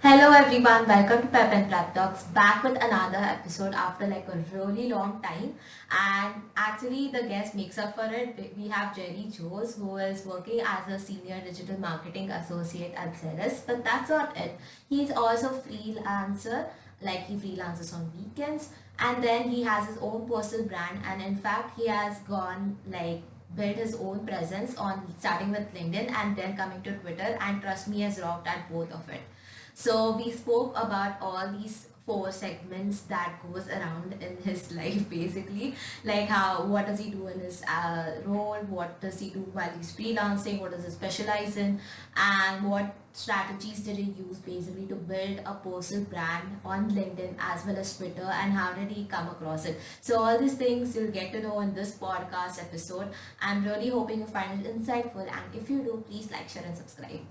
Hello everyone, welcome to Pep and Prep Talks, back with another episode after like a really long time. And actually the guest makes up for it. We have Jerry Jose, who is working as a senior digital marketing associate at Zeres, but that's not it. He's also freelancer, like he freelances on weekends, and then he has his own personal brand, and in fact he has gone like built his own presence on starting with LinkedIn and then coming to Twitter, and trust me, has rocked at both of it. So we spoke about all these four segments that goes around in his life, basically, like how what does he do in his role, what does he do while he's freelancing, what does he specialize in, and what strategies did he use basically to build a personal brand on LinkedIn as well as Twitter, and how did he come across it. So all these things you'll get to know in this podcast episode. I'm really hoping you find it insightful, and if you do, please like, share and subscribe.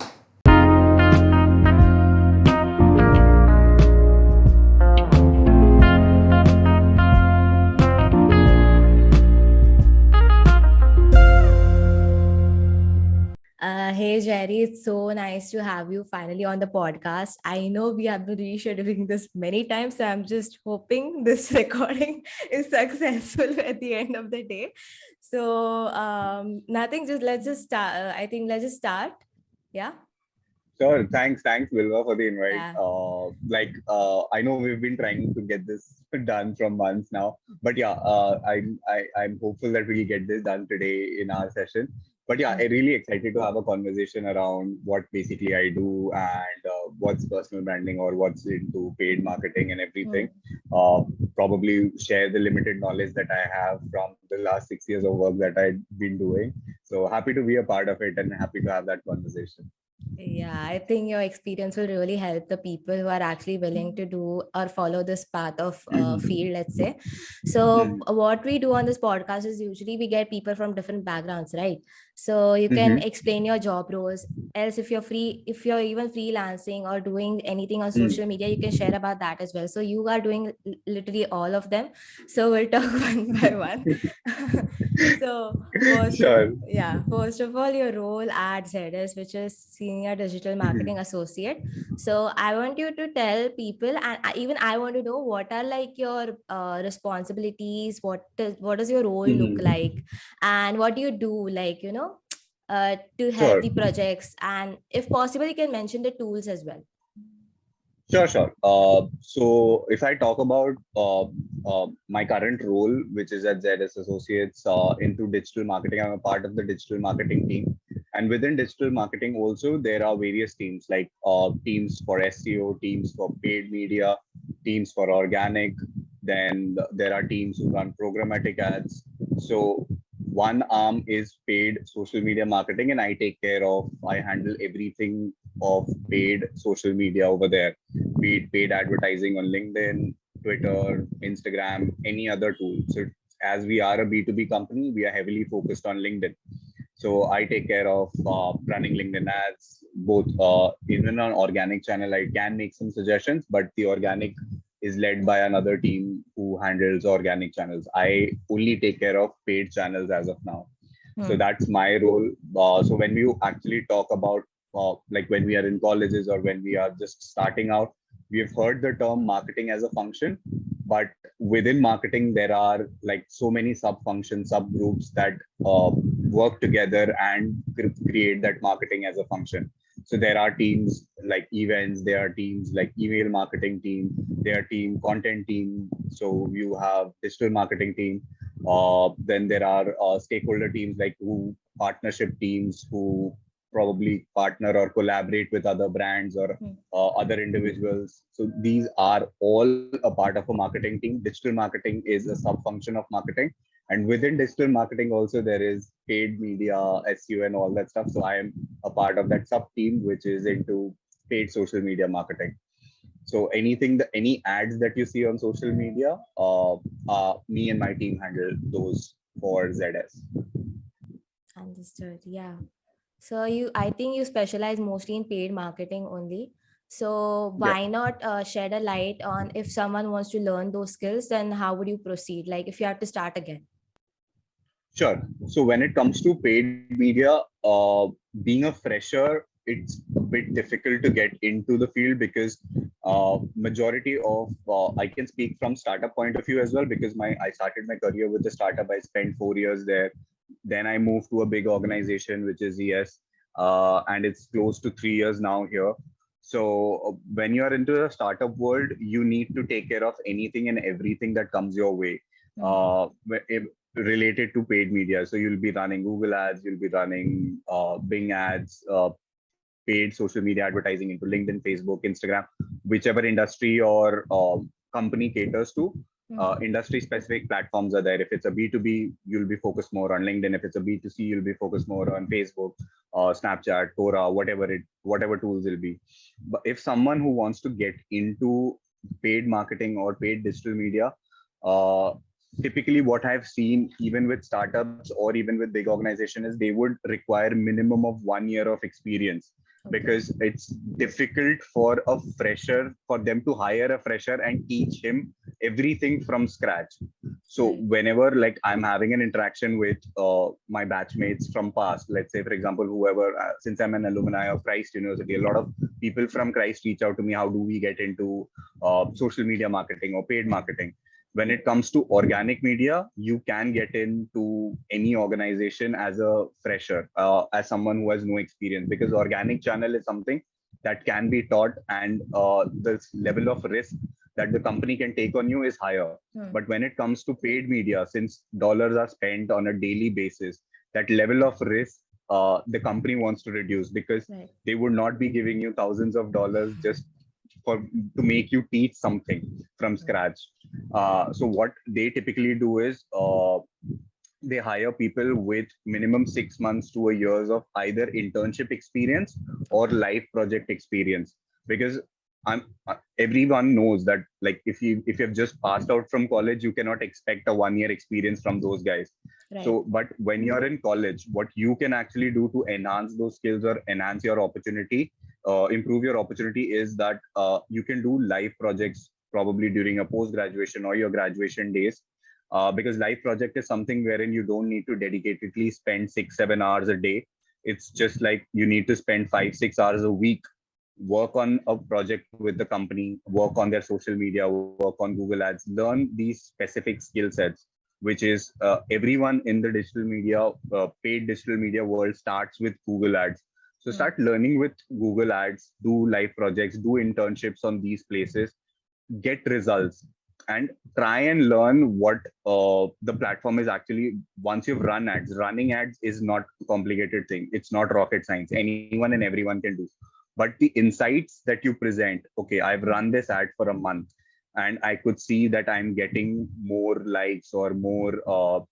Hey Jerry, it's so nice to have you finally on the podcast. I know we have been rescheduling this many times, so I'm just hoping this recording is successful at the end of the day. So, nothing, just let's just start. I think let's just start. Yeah. Sure. Thanks, Vilva, for the invite. Yeah. I know we've been trying to get this done from months now, but yeah, I'm hopeful that we'll get this done today in our session. But yeah, I'm really excited to have a conversation around what basically I do and what's personal branding or what's into paid marketing and everything. Hmm. Probably share the limited knowledge that I have from the last 6 years of work that I've been doing. So happy to be a part of it and happy to have that conversation. Yeah, I think your experience will really help the people who are actually willing to do or follow this path of field, let's say. So, Mhm. what we do on this podcast is usually we get people from different backgrounds, right? So, you can Mhm. explain your job roles. Else, if you're free, if you're even freelancing or doing anything on Mm. social media, you can share about that as well. So, you are doing literally all of them. So, we'll talk one by one. So, Sure. first of all, your role at ZS, which is Senior Digital Mhm. Marketing Associate. So I want you to tell people, and even I want to know what are like your responsibilities, what does your role look Mhm. like, and what do you do, like to help Sure. the projects, and if possible, you can mention the tools as well. Sure. So if I talk about my current role, which is at ZS Associates into digital marketing, I'm a part of the digital marketing team. And within digital marketing also, there are various teams like teams for SEO, teams for paid media, teams for organic. Then there are teams who run programmatic ads. So one arm is paid social media marketing, and I handle everything of paid social media over there, be it paid advertising on LinkedIn, Twitter, Instagram, any other tool. So as we are a B2B company, we are heavily focused on LinkedIn. So I take care of running LinkedIn ads, both even on organic channel. I can make some suggestions, but the organic is led by another team who handles organic channels. I only take care of paid channels as of now. So Hmm. that's my role. So when you actually talk about like when we are in colleges or when we are just starting out, we've heard the term marketing as a function, but within marketing there are like so many sub functions, subgroups that work together and create that marketing as a function. So there are teams like events, there are teams like email marketing team, there are team content team. So you have digital marketing team. Then there are stakeholder teams like who partnership teams who probably partner or collaborate with other brands or Hmm. other individuals. So these are all a part of a marketing team. Digital marketing is a sub function of marketing. And within digital marketing also there is paid media, SEO and all that stuff. So I am a part of that sub team which is into paid social media marketing. So any ads that you see on social media, me and my team handle those for ZS. Understood. Yeah. So I think you specialize mostly in paid marketing only. So Yes. why not shed a light on if someone wants to learn those skills, then how would you proceed? Like if you have to start again. Sure. So when it comes to paid media, being a fresher it's a bit difficult to get into the field because majority of I can speak from startup point of view as well, because my I started my career with a startup. I spent 4 years there. Then I moved to a big organization, which is ES, and it's close to 3 years now here. So when you are into the startup world, you need to take care of anything and everything that comes your way, Hmm. related to paid media. So you'll be running Google ads, you'll be running Bing ads, paid social media advertising into LinkedIn, Facebook, Instagram, whichever industry or company caters to. Hmm. Industry specific platforms are there. If it's a B2B, you'll be focused more on LinkedIn. If it's a B2C, you'll be focused more on Facebook, Snapchat, Quora, whatever tools will be. But if someone who wants to get into paid marketing or paid digital media, uh, typically what I've seen, even with startups or even with big organizations, is they would require minimum of 1 year of experience, Okay. because it's difficult for a fresher, for them to hire a fresher and teach him everything from scratch. So Right. whenever like I'm having an interaction with my batchmates from past, let's say for example, whoever, since I'm an alumni of Christ University, a lot of people from Christ reach out to me, how do we get into social media marketing or paid Hmm. marketing? When it comes to organic media, you can get into any organization as a fresher, as someone who has no experience, because organic channel is something that can be taught, and the level of risk that the company can take on you is higher. Hmm. But when it comes to paid media, since dollars are spent on a daily basis, that level of risk the company wants to reduce, because Right. they would not be giving you thousands of dollars just for to make you teach something from Hmm. scratch. So what they typically do is they hire people with minimum 6 months to a years of either internship experience or Okay. live project experience, because everyone knows that, like, if you've just passed out from college, you cannot expect a 1 year experience from those guys. Right. So but when you're in college, what you can actually do to enhance those skills or enhance your opportunity, improve your opportunity, is that you can do live projects probably during a post graduation or your graduation days, because live project is something wherein you don't need to dedicatedly spend 6 7 hours a day. It's just like you need to spend 5 6 hours a week, work on a project with the company, work on their social media, work on Google ads, learn these specific skill sets, which is everyone in the digital media, paid digital media world starts with Google ads. So Hmm. start learning with Google ads, do live projects, do internships on these places, get results, and try and learn what the platform is actually. Once you've run ads, running ads is not a complicated thing, it's not rocket science, anyone and everyone can do. But the insights that you present, okay, I've run this ad for a month and I could see that I'm getting more likes or more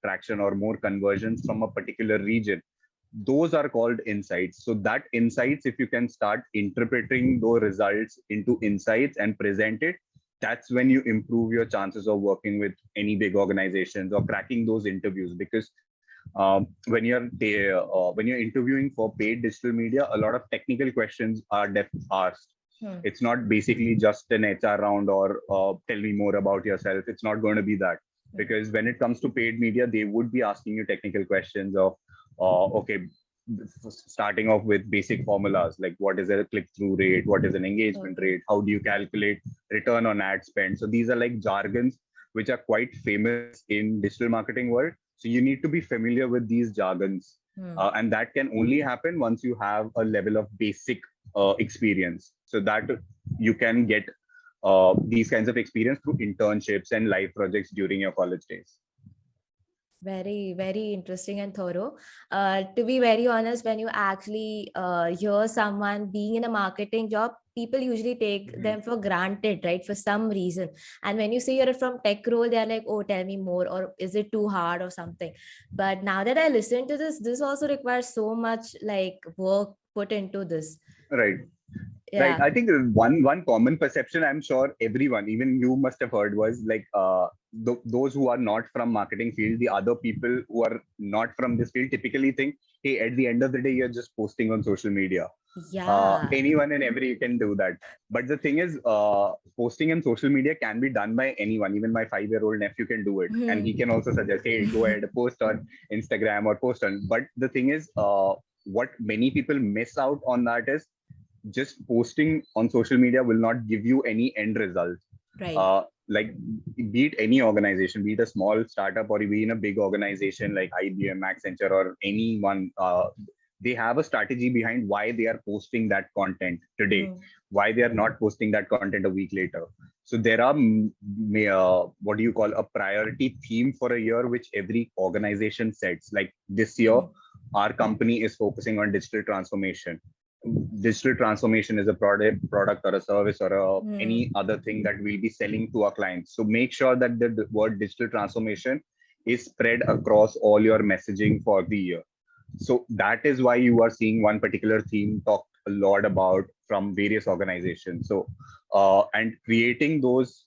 traction or more conversions from a particular region, those are called insights. So that insights, if you can start interpreting those results into insights and present it, that's when you improve your chances of working with any big organizations or cracking those interviews. Because when you're interviewing for paid digital media, a lot of technical questions are asked. Hmm. It's not basically just an HR round or tell me more about yourself. It's not going to be that, Hmm. because when it comes to paid media, they would be asking you technical questions of, okay, starting off with basic formulas like what is a click through rate, what is an engagement Okay. rate, how do you calculate return on ad spend. So these are like jargons which are quite famous in digital marketing world. So you need to be familiar with these jargons, Hmm. and that can only happen once you have a level of basic experience, so that you can get these kinds of experience through internships and live projects during your college days. Very, very interesting and thorough. To be very honest, when you actually hear someone being in a marketing job, people usually take Mhm. them for granted, right? For some reason. And when you say you're from tech role, they're like, oh, tell me more, or is it too hard or something? But now that I listen to this also requires so much like work put into this. Right. Right. Yeah. I think one common perception, I'm sure everyone, even you must have heard, was like those who are not from marketing field, the other people who are not from this field typically think, hey, at the end of the day, you're just posting on social media. Yeah. Anyone and every can do that. But the thing is, posting on social media can be done by anyone. Even my 5 year old nephew can do it, and he Hmm. can also suggest, hey, go ahead, post on Instagram or post on. But the thing is, what many people miss out on that is just posting on social media will not give you any end result. Right. Like, be it any organization, be it a small startup or be in a big organization like IBM, Accenture, or anyone, they have a strategy behind why they are posting that content today, why they are not posting that content a week later. So there are what do you call a priority theme for a year, which every organization sets. Like this year, our company is focusing on digital transformation. Digital transformation is a product or a service or any other thing that we'll be selling to our clients. So make sure that the word digital transformation is spread across all your messaging for the year. So that is why you are seeing one particular theme talked a lot about from various organizations. So and creating those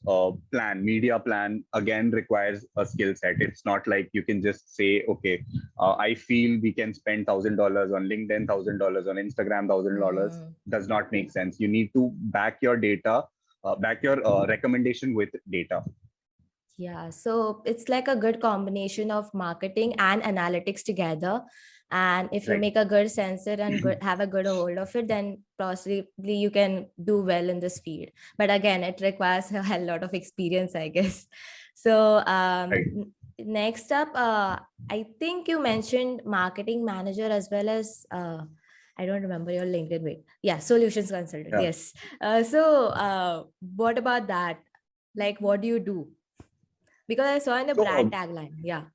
media plan again requires a skill set. It's not like you can just say, okay, I feel we can spend $1,000 on LinkedIn, $1,000 on Instagram, $1,000. Does not make sense. You need to back your data, back your recommendation with data. Yeah, so it's like a good combination of marketing and analytics together. And if you Right. make a good sensor and have a good hold of it, then possibly you can do well in this field. But again, it requires a hell lot of experience, I guess. So Right. next up, I think you mentioned marketing manager as well as I don't remember your LinkedIn. Wait, yeah, solutions consultant. Yeah. Yes. So what about that? Like, what do you do? Because I saw in the So brand tagline. Yeah.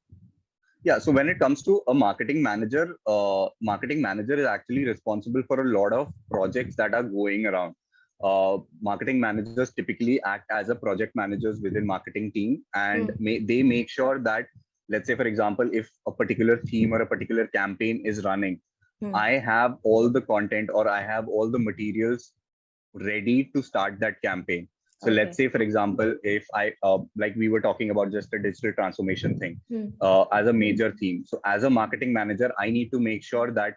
yeah, so when it comes to a marketing manager is actually responsible for a lot of projects that are going around. Marketing managers typically act as a project managers within marketing team, and they make sure that, let's say, for example, if a particular theme or a particular campaign is running, I have all the content or I have all the materials ready to start that campaign. So let's say, for example, if I, like we were talking about just a digital transformation thing as a major theme. So as a marketing manager, I need to make sure that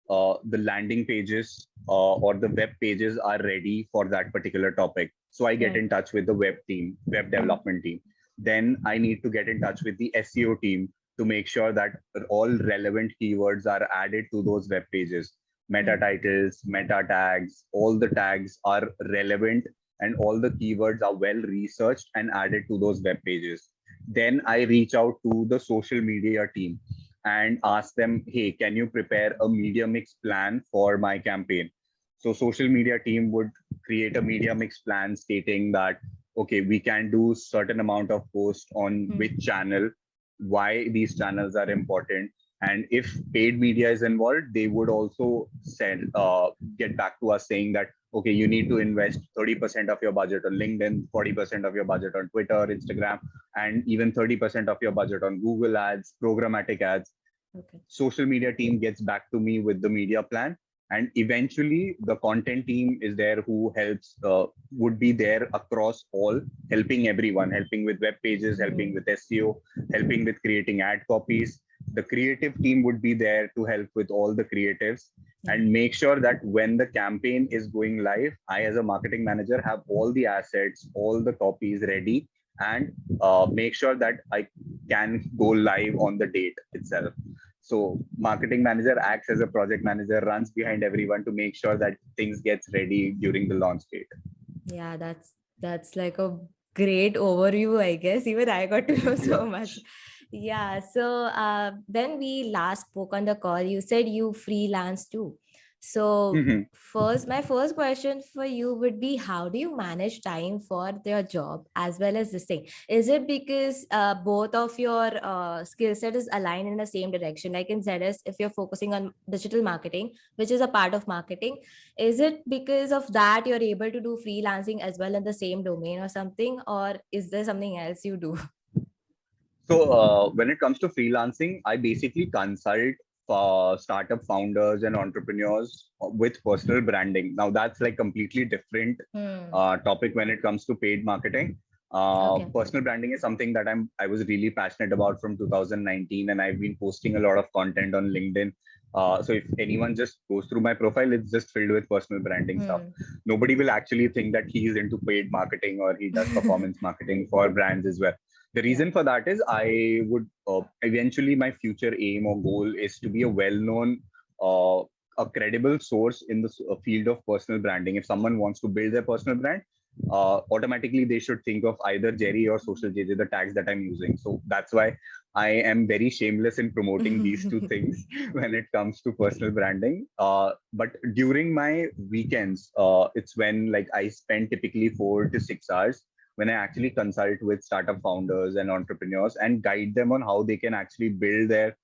the landing pages or the web pages are ready for that particular topic. So I get in touch with the web team, web development team. Then I need to get in touch with the SEO team to make sure that all relevant keywords are added to those web pages. Meta titles, meta tags, all the tags are relevant and all the keywords are well researched and added to those web pages. Then I reach out to the social media team and ask them, hey, can you prepare a media mix plan for my campaign? So social media team would create a media mix plan stating that, okay, we can do certain amount of post on which channel, why these channels are important, and if paid media is involved, they would also get back to us saying that, okay, you need to invest 30% of your budget on LinkedIn, 40% of your budget on Twitter, Instagram, and even 30% of your budget on Google ads, programmatic ads. Social media team gets back to me with the media plan, and eventually the content team is there who helps, would be there across all, helping everyone, helping with web pages, helping with SEO, helping with creating ad copies. The creative team would be there to help with all the creatives and make sure that when the campaign is going live, I as a marketing manager have all the assets, all the copies ready, and make sure that I can go live on the date itself. So marketing manager acts as a project manager, runs behind everyone to make sure that things gets ready during the launch date. Yeah, that's like a great overview, I guess. Even I got to know so much. Yeah. So when we last spoke on the call, you said you freelance too. So my first question for you would be, how do you manage time for your job as well as this thing? Is it because both of your skill set is aligned in the same direction? Like in ZS, if you're focusing on digital marketing, which is a part of marketing, is it because of that you're able to do freelancing as well in the same domain or something, or is there something else you do? So when it comes to freelancing, I basically consult startup founders and entrepreneurs with personal branding. Now that's like completely different topic when it comes to paid marketing. Personal branding is something that I was really passionate about from 2019, and I've been posting a lot of content on LinkedIn. So if anyone just goes through my profile, it's just filled with personal branding stuff. Nobody will actually think that he's into paid marketing or he does performance marketing for brands as well. The reason for that is I would eventually, my future aim or goal is to be a well-known uh, a credible source in the field of personal branding. If someone wants to build their personal brand, automatically they should think of either Jerry or Social JJ, the tags that I'm using. So that's why I am very shameless in promoting these two things when it comes to personal branding. But during my weekends, it's when like I spend typically 4 to 6 hours when I actually consult with startup founders and entrepreneurs and guide them on how they can actually build their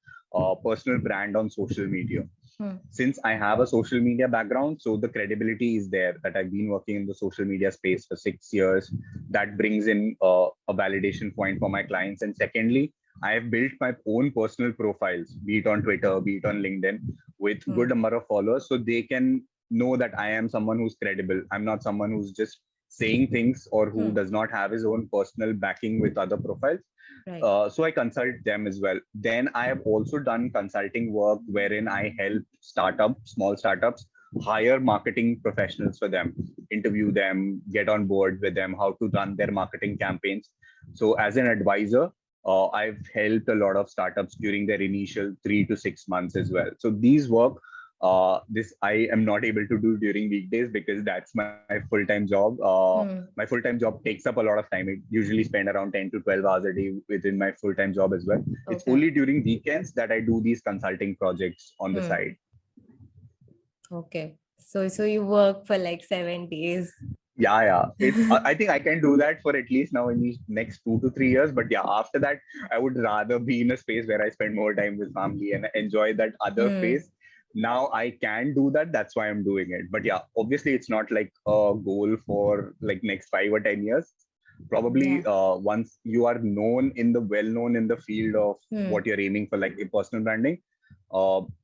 personal brand on social media. Hmm. Since I have a social media background, so the credibility is there that I've been working in the social media space for 6 years. That brings in a validation point for my clients. And secondly, I have built my own personal profiles, be it on Twitter, be it on LinkedIn, with good Hmm. number of followers, so they can know that I am someone who's credible. I'm not someone who's just saying things or who Hmm. does not have his own personal backing with other profiles. Right. So I consult them as well. Then I have also done consulting work wherein I help small startups, hire marketing professionals for them, interview them, get on board with them, how to run their marketing campaigns. So as an advisor, I've helped a lot of startups during their initial 3 to 6 months as well. So these work, this I am not able to do during weekdays because that's my full-time job. My Hmm. full-time job takes up a lot of time. It usually spend around 10 to 12 hours a day within my full-time job as well. It's Okay. only during weekends that I do these consulting projects on the Hmm. side. Okay. So you work for like 7 days. Yeah, yeah. I think I can do that for at least now in these next 2 to 3 years. But yeah, after that, I would rather be in a space where I spend more time with family and enjoy that other Hmm. phase. Now I can do that. That's why I'm doing it. But yeah, obviously it's not like a goal for like next 5 or 10 years. Probably Yeah. once you are well known in the field of Hmm. what you're aiming for, like a personal branding,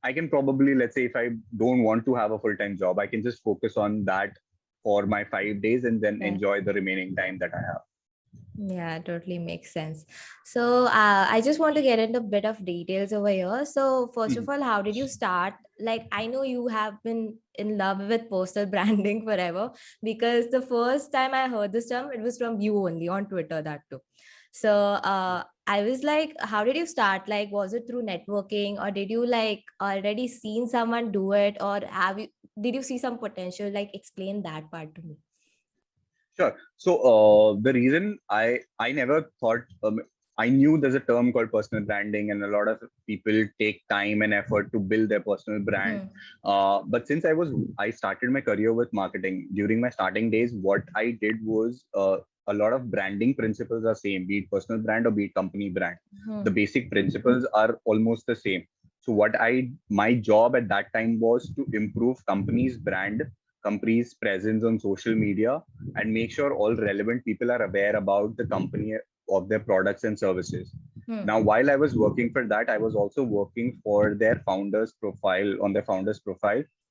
I can probably, let's say, if I don't want to have a full time job, I can just focus on that for my 5 days and then Yeah. enjoy the remaining time that I have. Yeah, totally makes sense. So, I just want to get into a bit of details over here. So, first of Mhm. all, how did you start? Like, I know you have been in love with personal branding forever because the first time I heard this term, it was from you only on Twitter, that too. So, I was like, how did you start? Like, was it through networking or did you like already seen someone do it or did you see some potential? Like, explain that part to me. Sure. So the reason I never thought I knew there's a term called personal branding, and a lot of people take time and effort to build their personal brand. Hmm. But since I started my career with marketing during my starting days, what I did was a lot of branding principles are same, be it personal brand or be it company brand. The Hmm. basic principles are almost the same. So my job at that time was to improve company's presence on social media and make sure all relevant people are aware about the company of their products and services. Hmm. Now, while I was working for that, I was also working for their founders profile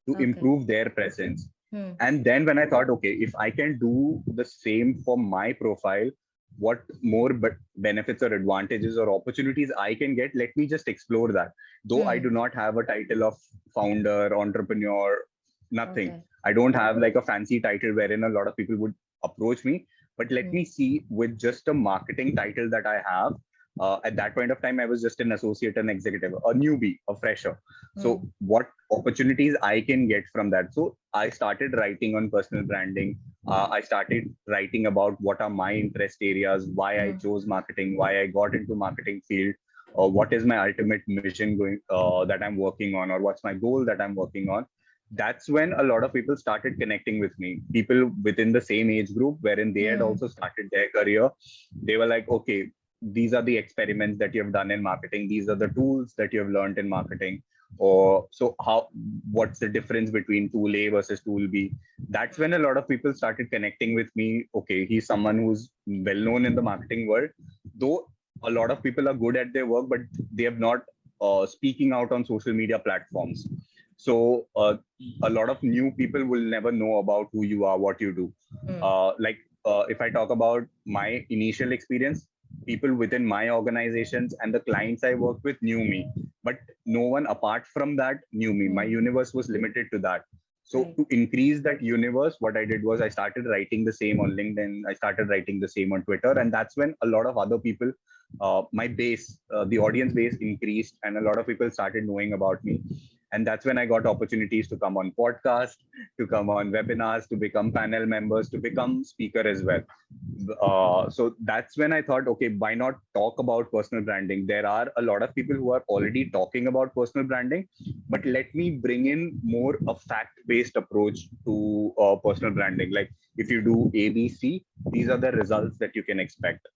to Okay. improve their presence. Hmm. And then when I thought, okay, if I can do the same for my profile, what more benefits or advantages or opportunities I can get, let me just explore that. Though I Hmm. do not have a title of founder, entrepreneur, nothing. Okay. I don't have like a fancy title wherein a lot of people would approach me. But let Hmm. me see, with just a marketing title that I have, at that point of time, I was just an associate, an executive, a newbie, a fresher. So, Hmm. what opportunities I can get from that? So, I started writing on personal branding. I started writing about what are my interest areas, why I Hmm. chose marketing, why I got into marketing field, what is my ultimate mission going that I'm working on, or what's my goal that I'm working on. That's when a lot of people started connecting with me, people within the same age group wherein they had Hmm. also started their career. They were like, okay, these are the experiments that you have done in marketing, these are the tools that you have learned in marketing, or so how what's the difference between tool A versus tool B. That's when a lot of people started connecting with me. Okay, he's someone who's well known in the marketing world, though a lot of people are good at their work, but they have not speaking out on social media platforms. So a lot of new people will never know about who you are, what you do. Hmm. If I talk about my initial experience, people within my organizations and the clients I work with knew me, but no one apart from that knew me. My Hmm. universe was limited to that. So Right. to increase that universe, what I did was I started writing the same on LinkedIn. I started writing the same on Twitter, and that's when a lot of other people, the audience base increased, and a lot of people started knowing about me. And that's when I got opportunities to come on podcasts, to come on webinars, to become panel members, to become speaker as well. So that's when I thought, okay, why not talk about personal branding? There are a lot of people who are already talking about personal branding, but let me bring in more a fact-based approach to personal branding. Like if you do ABC, these are the results that you can expect.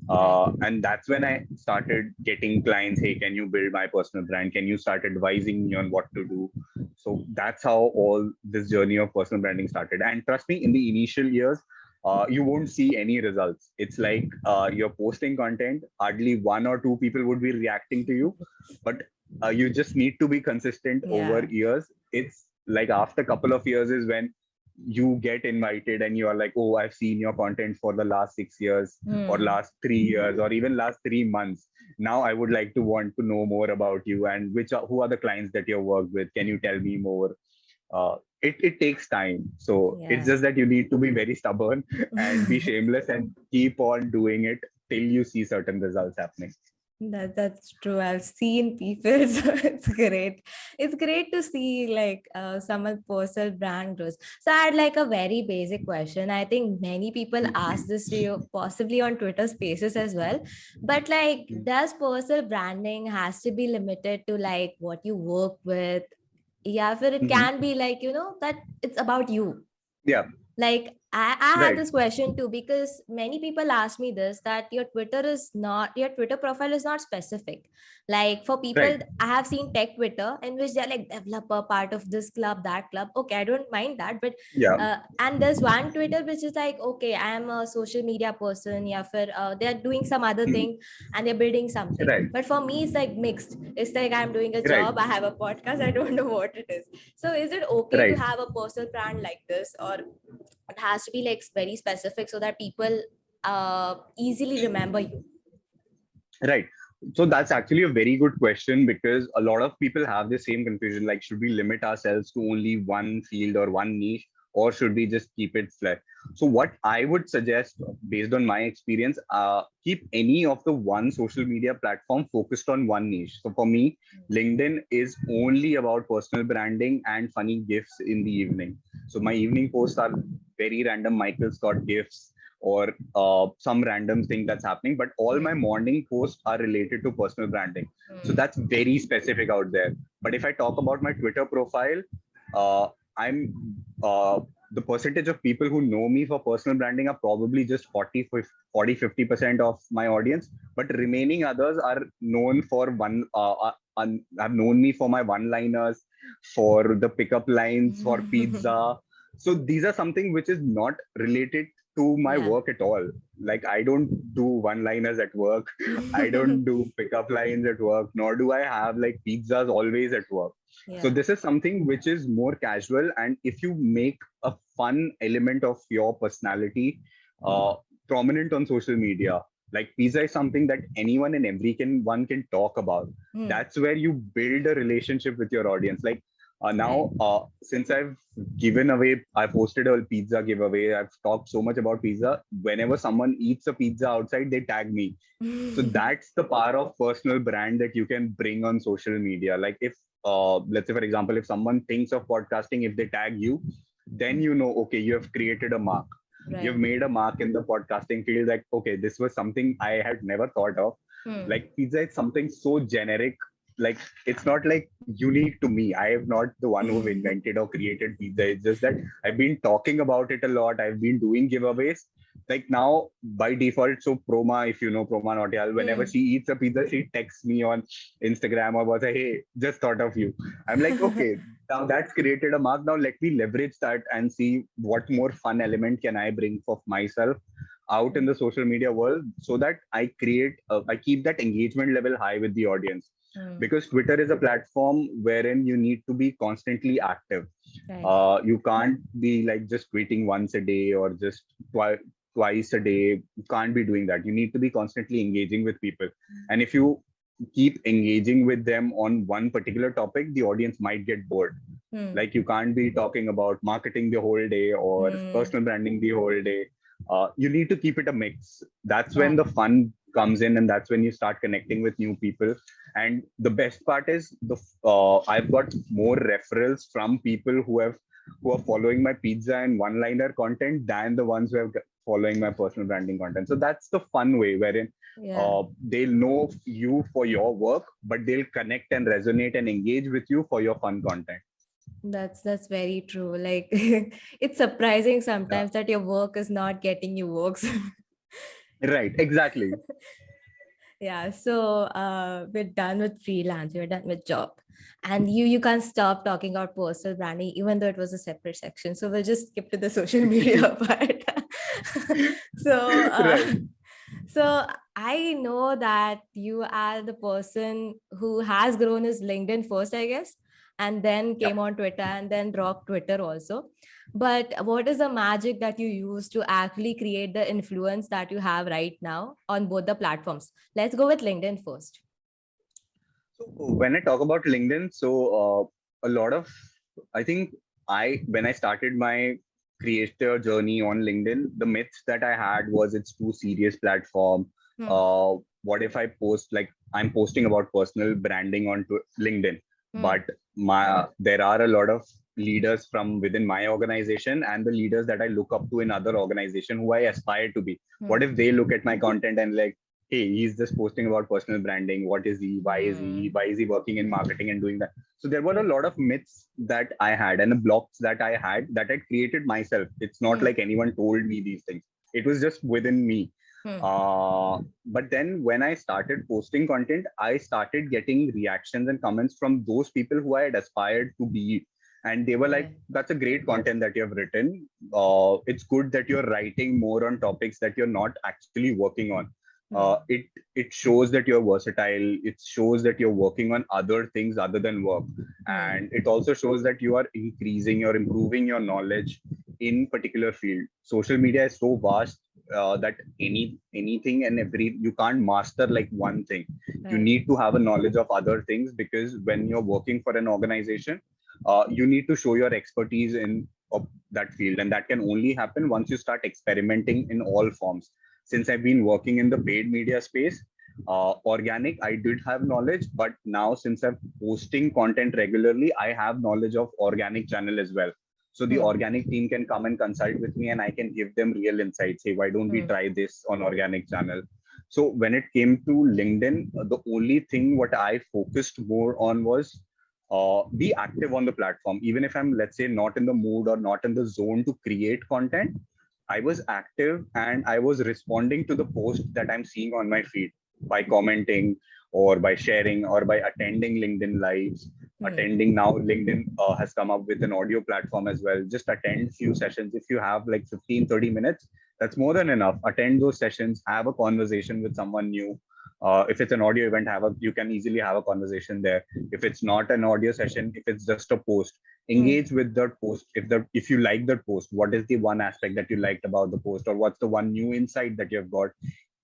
Right. And that's when I started getting clients. Hey, can you build my personal brand? Can you start advising me on what to do? So that's how all this journey of personal branding started. And trust me, in the initial years, you won't see any results. It's like you're posting content, hardly one or two people would be reacting to you, but you just need to be consistent over Yeah. years. It's like after a couple of years is when you get invited and you are like, oh, I've seen your content for the last 6 years or Hmm. last 3 years or even last 3 months. Now I would like to want to know more about you and who are the clients that you worked with. Can you tell me more? It takes time. So it's Yeah. just that you need to be very stubborn and be shameless and keep on doing it till you see certain results happening. That's true. I've seen people, so it's great. It's great to see like someone's personal brand grows. So I had like a very basic question. I think many people ask this to you, possibly on Twitter Spaces as well. But like, does personal branding has to be limited to like what you work with? Yeah, for it Mhm. can be like that it's about you. Yeah, Like I had right, this question too, because many people ask me this, that your Twitter profile is not specific. Like for people, right. I have seen tech Twitter in which they're like developer, part of this club, that club. Okay, I don't mind that. But Yeah, and there's one Twitter which is like, okay, I am a social media person. Yeah, for they're doing some other Mhm. thing and they're building something. Right, But for me, it's like mixed. It's like I'm doing a right, job, I have a podcast, I don't know what it is. So is it okay to right. have a personal brand like this, or it has to be like very specific so that people easily remember you? Right. So that's actually a very good question because a lot of people have the same confusion. Like, should we limit ourselves to only one field or one niche, or should we just keep it flat? So, what I would suggest, based on my experience, keep any of the one social media platform focused on one niche. So, for me, LinkedIn is only about personal branding and funny gifts in the evening. So, my evening posts are very random Michael Scott gifts or some random thing that's happening, but all my Hmm. morning posts are related to personal branding. So Hmm. that's very specific out there. But if I talk about my Twitter profile, I'm the percentage of people who know me for personal branding are probably just 40-50% of my audience, but remaining others are known for have known me for my one liners, for the pickup lines, for pizza. So these are something which is not related to my Yeah. work at all. Like I don't do one liners at work. I don't do pickup lines at work, nor do I have like pizzas always at work. So Yeah. this is something which is more casual. And if you make a fun element of your personality uh, prominent on social media, like pizza is something that anyone and one can talk about. Hmm. That's where you build a relationship with your audience. Like Right. now, since I've given away, I posted a pizza giveaway. I've talked so much about pizza. Whenever someone eats a pizza outside, they tag me. So that's the power of personal brand that you can bring on social media. Like if, let's say, for example, if someone thinks of podcasting, if they tag you, then you know, okay, you have created a mark. You've Right. made a mark in the podcasting field. Like, okay, this was something I had never thought of. Hmm. Like pizza is something so generic. Like it's not like unique to me. I am not the one who invented or created pizza. It's just that I've been talking about it a lot. I've been doing giveaways. Like now by default, so Proma, if you know Proma Nautial, whenever Hmm. she eats a pizza, she texts me on Instagram or was like, hey, just thought of you. I'm like, okay, now that's created a mark. Now let me leverage that and see what more fun element can I bring for myself out in the social media world so that I keep that engagement level high with the audience, Hmm. because Twitter is a platform wherein you need to be constantly active. Right. You can't be like just tweeting once a day or just twice a day. You can't be doing that. You need to be constantly engaging with people. And if you keep engaging with them on one particular topic, the audience might get bored. Hmm. Like you can't be talking about marketing the whole day or Hmm. personal branding the whole day. You need to keep it a mix. That's when Yeah. the fun comes in, and that's when you start connecting with new people. And the best part is I've got more referrals from people who are following my pizza and one liner content than the ones who have following my personal branding content. So that's the fun way wherein Yeah. they'll know you for your work, but they'll connect and resonate and engage with you for your fun content. That's very true. Like it's surprising Yeah. sometimes that your work is not getting you works. Right, exactly. Yeah, so we're done with freelance, we're done with job. And you can't stop talking about personal branding, even though it was a separate section. So we'll just skip to the social media part. so Right. so I know that you are the person who has grown his LinkedIn first, I guess, and then Yeah. came on Twitter and then rocked Twitter also. But what is the magic that you use to actually create the influence that you have right now on both the platforms? Let's go with LinkedIn first. So when I talk about LinkedIn, so a lot of, I think when I started my creator journey on LinkedIn, the myths that I had was it's too serious platform. Hmm. What if I post, like I'm posting about personal branding on LinkedIn, Hmm. but there are a lot of leaders from within my organization and the leaders that I look up to in other organization who I aspire to be. Hmm. What if they look at my content and like, hey, he's just posting about personal branding. What is he? Why is he? Hmm. Why is he working in marketing and doing that? So there were a True. lot of myths that I had and the blocks that I had that I created myself. It's not Hmm. like anyone told me these things. It was just within me. Hmm. But then when I started posting content, I started getting reactions and comments from those people who I had aspired to be. And they were Yeah. like, that's a great content that you have written. It's good that you're writing more on topics that you're not actually working on. Hmm. It shows that you're versatile. It shows that you're working on other things other than work, Hmm. and it also shows that you are increasing, you're improving your knowledge in particular field. Social media is so vast that anything and every you can't master like one thing. You Right. need to have a knowledge of other things, because when you're working for an organization, you need to show your expertise in that field, and that can only happen once you start experimenting in all forms. Since I've been working in the paid media space, organic, I did have knowledge, but now since I'm posting content regularly, I have knowledge of organic channel as well. So the Hmm. organic team can come and consult with me, and I can give them real insights. Hey, why don't we Hmm. try this on organic channel? So when it came to LinkedIn, the only thing what I focused more on was be active on the platform. Even if I'm, let's say, not in the mood or not in the zone to create content, I was active and I was responding to the post that I'm seeing on my feed by commenting or by sharing or by attending LinkedIn lives. Hmm. Attending now, LinkedIn has come up with an audio platform as well. Just attend few sessions. If you have like 15-30 minutes, that's more than enough. Attend those sessions, have a conversation with someone new. If it's an audio event, you can easily have a conversation there. If it's not an audio session, if it's just a post, Hmm. engage with that post. If you like that post, what is the one aspect that you liked about the post, or what's the one new insight that you've got?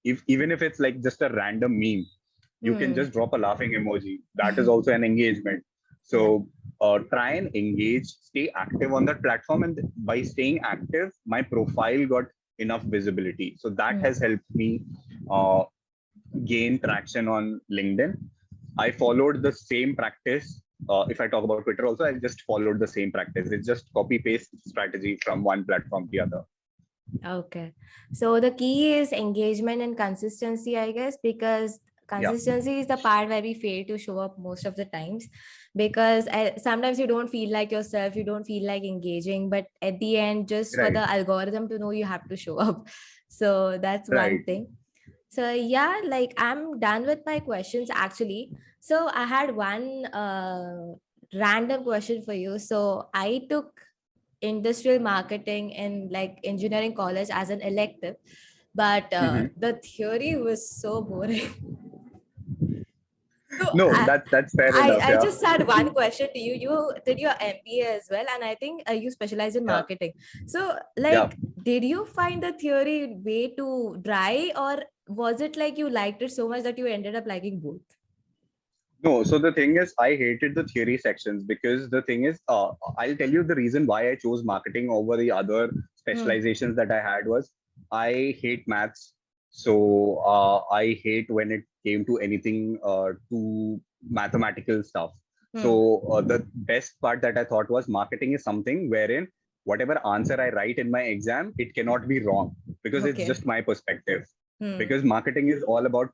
If even if it's like just a random meme, you can Hmm. just drop a laughing emoji. That is also an engagement. Yeah. So try and engage, stay active on that platform, and by staying active, my profile got enough visibility. So that Hmm. has helped me uh, gain traction on LinkedIn. I followed the same practice. If I talk about Twitter also, I just followed the same practice. It's just copy paste strategy from one platform to the other. Okay. So the key is engagement and consistency, I guess, because Yeah, consistency is the part where we fail to show up most of the times. Because sometimes you don't feel like yourself, you don't feel like engaging, but at the end, just for right, the algorithm to know, you have to show up. So that's one right. thing. So yeah, like I'm done with my questions actually. So I had one random question for you. So I took industrial marketing in like engineering college as an elective, but Mm-hmm. the theory was so boring. So No, that's fair enough. I Yeah, just had one question to you. You did your MBA as well, and I think you specialize in yeah, marketing. So, yeah. like, did you find the theory way too dry, or was it like you liked it so much that you ended up liking both? No, so the thing is, I hated the theory sections because the thing is, I'll tell you the reason why I chose marketing over the other Hmm. specializations that I had was I hate maths. So I hate when it came to anything to mathematical stuff. Hmm. So the best part that I thought was marketing is something wherein whatever answer I write in my exam, it cannot be wrong because it's Okay. just my perspective. Hmm. Because marketing is all about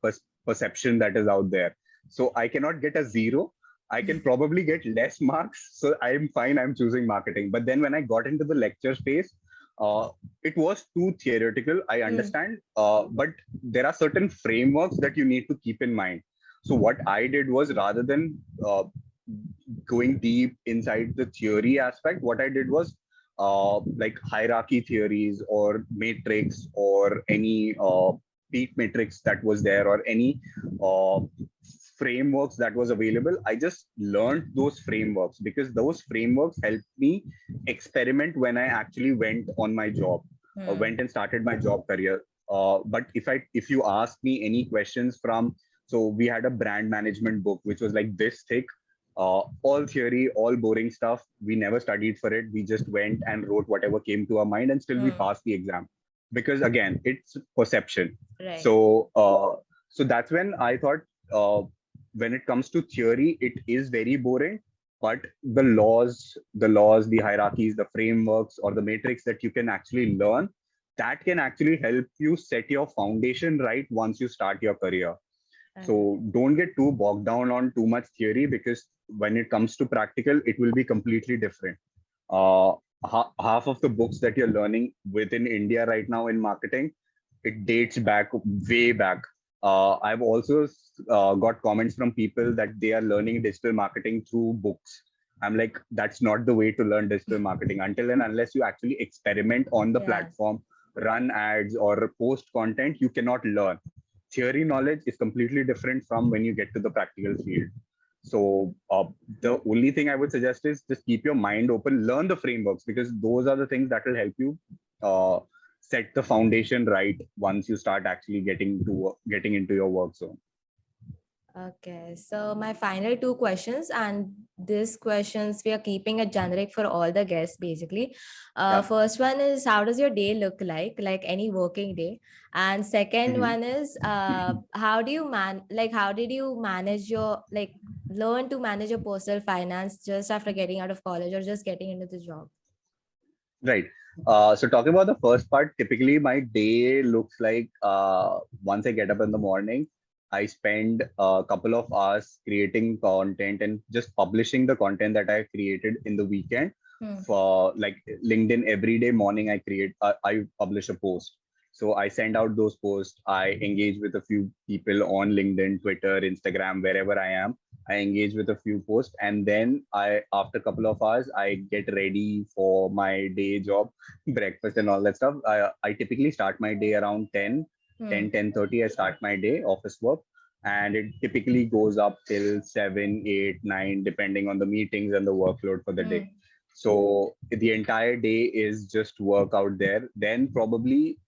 perception that is out there. So I cannot get a zero. I can probably get less marks. So I'm fine. I'm choosing marketing. But then when I got into the lecture space, uh, it was too theoretical. I Hmm. understand. But there are certain frameworks that you need to keep in mind. So what I did was rather than going deep inside the theory aspect, what I did was like hierarchy theories or matrix or any peak matrix that was there or any uh, frameworks that was available. I just learned those frameworks because those frameworks helped me experiment when I actually went on my job, Hmm. went and started my job career. But if you ask me any questions from, so we had a brand management book which was like this thick, all theory, all boring stuff. We never studied for it. We just went and wrote whatever came to our mind, and still we Hmm. passed the exam. Because again, it's perception. Right. So that's when I thought, uh, when it comes to theory, it is very boring. But the hierarchies, the frameworks, or the matrix that you can actually learn, that can actually help you set your foundation right once you start your career. Okay. So don't get too bogged down on too much theory, because when it comes to practical, it will be completely different. Uh, Half of the books that you're learning within India right now in marketing, it dates back way back. I've also got comments from people that they are learning digital marketing through books. I'm like, that's not the way to learn digital marketing. Until and unless you actually experiment on the Yeah. platform, run ads, or post content, you cannot learn. Theory knowledge is completely different from when you get to the practical field. So the only thing I would suggest is just keep your mind open, learn the frameworks, because those are the things that will help you uh, set the foundation right once you start actually getting into your work zone. Okay, so my final two questions, and these questions we are keeping it generic for all the guests basically. Yeah. First one is, how does your day look like any working day? And second Mhm. one is, how do you how did you manage your learn to manage your personal finance just after getting out of college or just getting into the job? Right. So talking about the first part, typically my day looks like, once I get up in the morning, I spend a couple of hours creating content and just publishing the content that I created in the weekend. Hmm. For like LinkedIn, every day morning I publish a post. So I send out those posts. I engage with a few people on LinkedIn, Twitter, Instagram, wherever I am. I engage with a few posts, and then after a couple of hours, I get ready for my day job, breakfast and all that stuff. I typically start my day around 10:30. I start my day office work, and it typically goes up till 7, 8, 9, depending on the meetings and the workload for the day. Hmm. So the entire day is just work out there. Then probably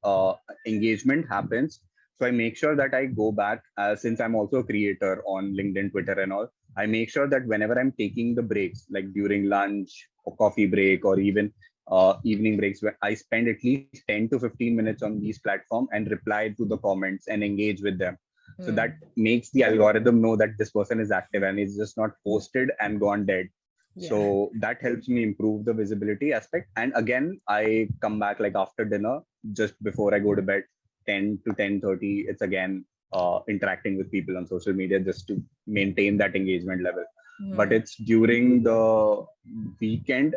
engagement happens. So I make sure that I go back, since I'm also a creator on LinkedIn, Twitter, and all. I make sure that whenever I'm taking the breaks, like during lunch or coffee break or even evening breaks, where I spend at least 10 to 15 minutes on these platforms and reply to the comments and engage with them. So that Hmm. makes the algorithm know that this person is active and is just not posted and gone dead. Yeah. So that helps me improve the visibility aspect. And again, I come back like after dinner, just before I go to bed, 10 to 10:30. It's again interacting with people on social media just to maintain that engagement level. But Hmm. it's during the weekend,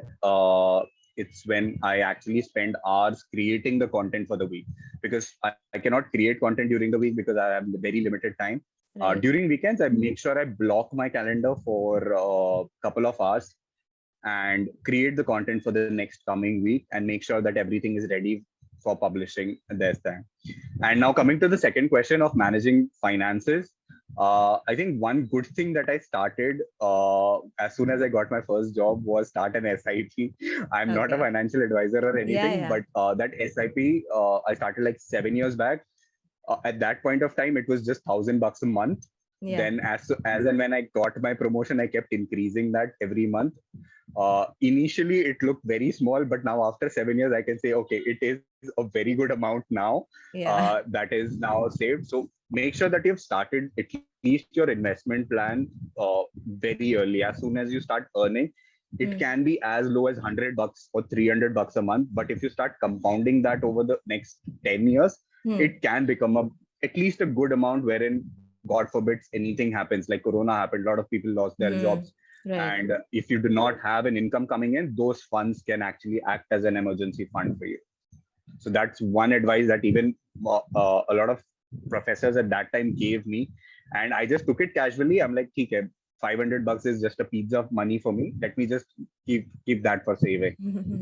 it's when I actually spend hours creating the content for the week, because I cannot create content during the week because I have very limited time. Right. During weekends, I make sure I block my calendar for a couple of hours and create the content for the next coming week and make sure that everything is ready for publishing this time. And now coming to the second question of managing finances, I think one good thing that I started as soon as I got my first job was start an SIP. I'm not a Okay. financial advisor or Yeah, anything, yeah. but that SIP I started like 7 years back. At that point of time, it was just $1,000 a month. Yeah. Then as and when I got my promotion, I kept increasing that every month. Initially it looked very small, but now after 7 years I can say, okay, it is a very good amount now, Yeah. that is now saved. So make sure that you've started at least your investment plan very early. As soon as you start earning, it Hmm. can be as low as $100 or $300 a month, but if you start compounding that over the next 10 years, Hmm. it can become at least a good amount, wherein god forbids anything happens, like corona happened, a lot of people lost their Hmm. jobs. Right. And if you do not have an income coming in, those funds can actually act as an emergency fund for you. So that's one advice that even a lot of professors at that time gave me, and I just took it casually. I'm like, okay, $500 is just a pizza of money for me. Let me just keep that for saving.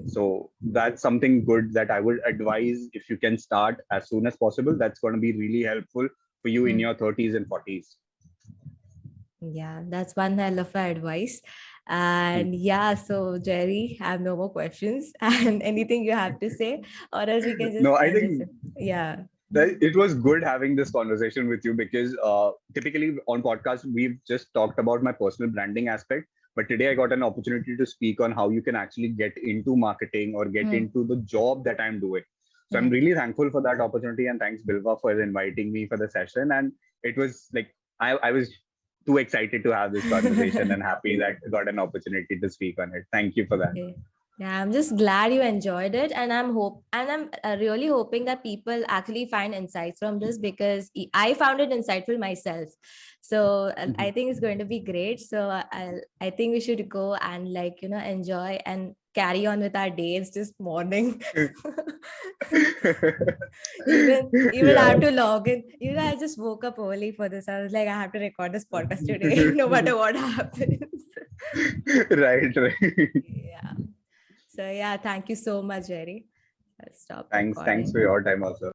So that's something good that I would advise. If you can start as soon as possible, that's going to be really helpful for you in Hmm. your 30s and 40s. Yeah, that's one hell of advice. And yeah, so Jerry, I have no more questions. And anything you have to say, or else we can just No, I end this. think Yeah. it was good having this conversation with you, because typically on podcasts we've just talked about my personal branding aspect, but today I got an opportunity to speak on how you can actually get into marketing or get Hmm. into the job that I'm doing. So I'm Hmm. really thankful for that opportunity, and thanks Bilva for inviting me for the session. And it was like I was too excited to have this conversation and happy that I got an opportunity to speak on it. Thank you for that. Okay. Yeah, I'm just glad you enjoyed it, and I'm really hoping that people actually find insights from this, because I found it insightful myself. So I think it's going to be great. So I think we should go and, like, enjoy and carry on with our days this morning. Even I Yeah. have to log in. I just woke up early for this. I was like, I have to record this podcast today, no matter what happens. Right, right. Yeah. So yeah, thank you so much, Jerry. I'll stop Thanks recording. for your time also.